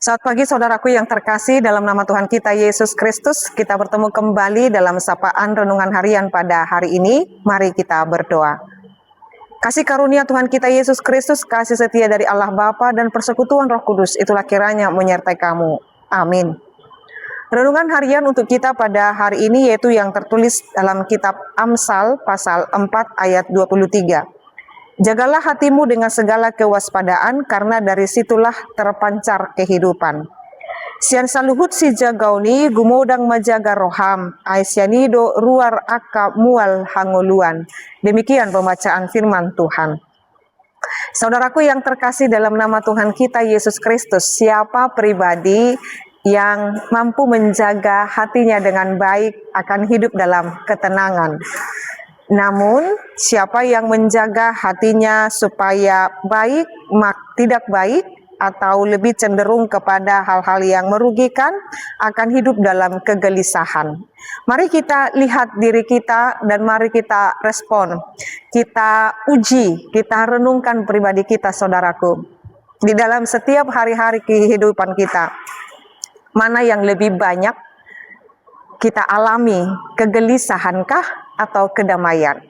Selamat pagi saudaraku yang terkasih, dalam nama Tuhan kita Yesus Kristus, kita bertemu kembali dalam sapaan renungan harian pada hari ini. Mari kita berdoa. Kasih karunia Tuhan kita Yesus Kristus, kasih setia dari Allah Bapa dan persekutuan Roh Kudus, itulah kiranya menyertai kamu. Amin. Renungan harian untuk kita pada hari ini yaitu yang tertulis dalam kitab Amsal pasal 4 ayat 23. Jagalah hatimu dengan segala kewaspadaan, karena dari situlah terpancar kehidupan. Sian saluhut si jagauni gumodang majaga roham, aisyanido ruar aka mual hangoluan. Demikian pembacaan firman Tuhan. Saudaraku yang terkasih, dalam nama Tuhan kita Yesus Kristus, siapa pribadi yang mampu menjaga hatinya dengan baik akan hidup dalam ketenangan. Namun, siapa yang menjaga hatinya supaya baik, tidak baik, atau lebih cenderung kepada hal-hal yang merugikan, akan hidup dalam kegelisahan. Mari kita lihat diri kita dan mari kita respon. Kita uji, kita renungkan pribadi kita, saudaraku. Di dalam setiap hari-hari kehidupan kita, mana yang lebih banyak kita alami, kegelisahankah atau kedamaian?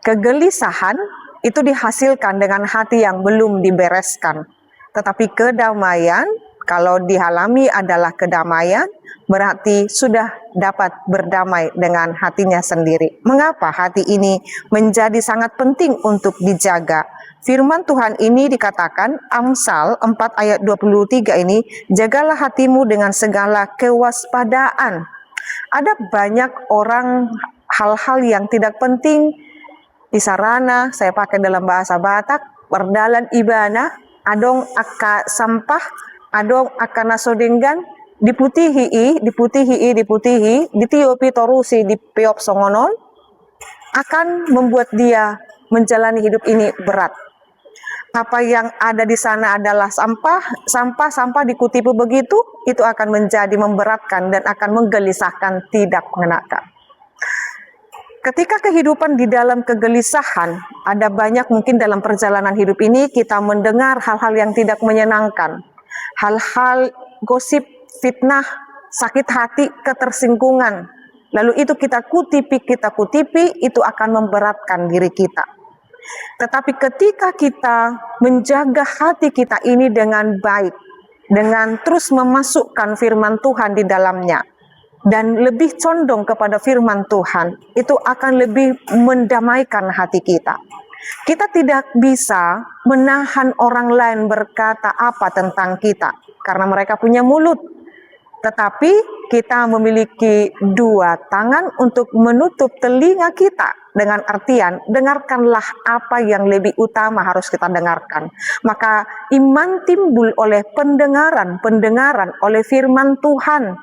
Kegelisahan itu dihasilkan dengan hati yang belum dibereskan. Tetapi kedamaian, kalau dialami adalah kedamaian, berarti sudah dapat berdamai dengan hatinya sendiri. Mengapa hati ini menjadi sangat penting untuk dijaga? Firman Tuhan ini dikatakan, Amsal 4 ayat 23 ini, jagalah hatimu dengan segala kewaspadaan. Ada banyak orang hal-hal yang tidak penting di sarana, saya pakai dalam bahasa Batak, berdalan ibana, adong aka sampah, adong aka nasodenggan, diputihi, ditiopi torusi di peop songonon, akan membuat dia menjalani hidup ini berat. Apa yang ada di sana adalah sampah dikutipi begitu, itu akan menjadi memberatkan dan akan menggelisahkan, tidak mengenakan. Ketika kehidupan di dalam kegelisahan, ada banyak mungkin dalam perjalanan hidup ini kita mendengar hal-hal yang tidak menyenangkan. Hal-hal gosip, fitnah, sakit hati, ketersinggungan. Lalu itu kita kutipi, itu akan memberatkan diri kita. Tetapi ketika kita menjaga hati kita ini dengan baik, dengan terus memasukkan firman Tuhan di dalamnya, dan lebih condong kepada firman Tuhan, itu akan lebih mendamaikan hati kita. Kita tidak bisa menahan orang lain berkata apa tentang kita, karena mereka punya mulut. Tetapi kita memiliki dua tangan untuk menutup telinga kita, dengan artian dengarkanlah apa yang lebih utama harus kita dengarkan. Maka iman timbul oleh pendengaran oleh firman Tuhan.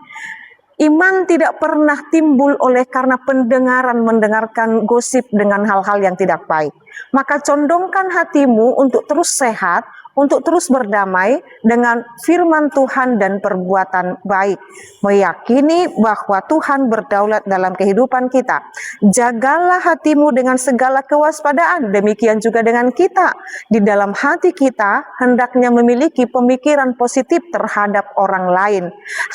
Iman tidak pernah timbul oleh karena mendengarkan gosip dengan hal-hal yang tidak baik. Maka condongkan hatimu untuk terus sehat, untuk terus berdamai dengan firman Tuhan dan perbuatan baik. Meyakini bahwa Tuhan berdaulat dalam kehidupan kita. Jagalah hatimu dengan segala kewaspadaan. Demikian juga dengan kita. Di dalam hati kita hendaknya memiliki pemikiran positif terhadap orang lain.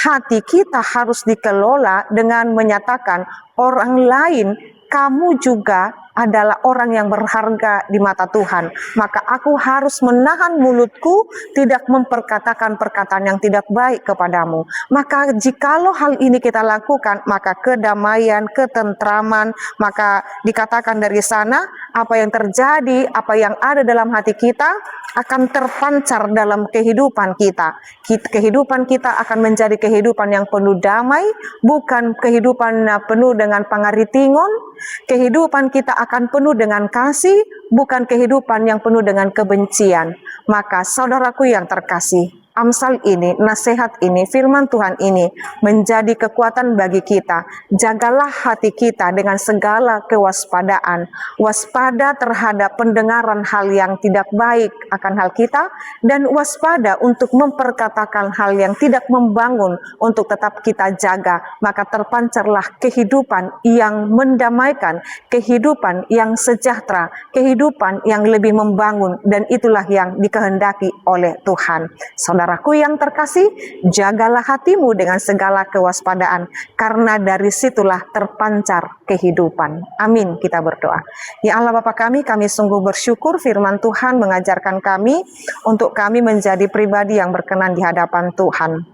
Hati kita harus dikelola dengan menyatakan orang lain, kamu juga adalah orang yang berharga di mata Tuhan. Maka aku harus menahan mulutku, tidak memperkatakan perkataan yang tidak baik kepadamu. Maka jikalau hal ini kita lakukan, maka kedamaian, ketentraman, maka dikatakan dari sana, apa yang terjadi, apa yang ada dalam hati kita, akan terpancar dalam kehidupan kita. Kehidupan kita akan menjadi kehidupan yang penuh damai, bukan kehidupan penuh dengan pangaritingon. Kehidupan kita akan penuh dengan kasih, bukan kehidupan yang penuh dengan kebencian. Maka saudaraku yang terkasih, Amsal ini, nasihat ini, firman Tuhan ini menjadi kekuatan bagi kita. Jagalah hati kita dengan segala kewaspadaan. Waspada terhadap pendengaran hal yang tidak baik akan hal kita, dan waspada untuk memperkatakan hal yang tidak membangun untuk tetap kita jaga. Maka terpancarlah kehidupan yang mendamaikan, kehidupan yang sejahtera, kehidupan yang lebih membangun, dan itulah yang dikehendaki oleh Tuhan. Saudara Saudaraku yang terkasih, jagalah hatimu dengan segala kewaspadaan, karena dari situlah terpancar kehidupan. Amin, kita berdoa. Ya Allah Bapa kami sungguh bersyukur firman Tuhan mengajarkan kami untuk kami menjadi pribadi yang berkenan di hadapan Tuhan.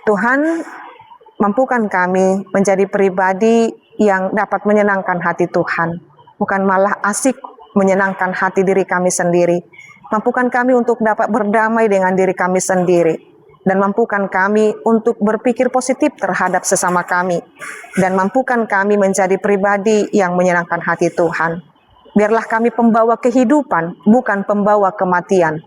Tuhan, mampukan kami menjadi pribadi yang dapat menyenangkan hati Tuhan, bukan malah asik menyenangkan hati diri kami sendiri. Mampukan kami untuk dapat berdamai dengan diri kami sendiri, dan mampukan kami untuk berpikir positif terhadap sesama kami, dan mampukan kami menjadi pribadi yang menyenangkan hati Tuhan. Biarlah kami pembawa kehidupan, bukan pembawa kematian.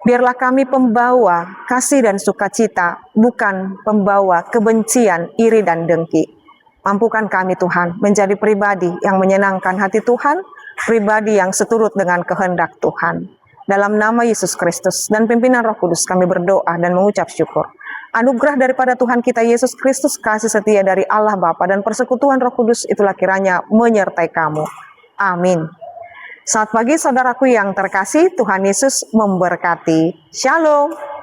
Biarlah kami pembawa kasih dan sukacita, bukan pembawa kebencian, iri dan dengki. Mampukan kami Tuhan menjadi pribadi yang menyenangkan hati Tuhan, pribadi yang seturut dengan kehendak Tuhan. Dalam nama Yesus Kristus dan pimpinan Roh Kudus kami berdoa dan mengucap syukur. Anugerah daripada Tuhan kita Yesus Kristus, kasih setia dari Allah Bapa dan persekutuan Roh Kudus itulah kiranya menyertai kamu. Amin. Selamat pagi saudaraku yang terkasih, Tuhan Yesus memberkati. Shalom.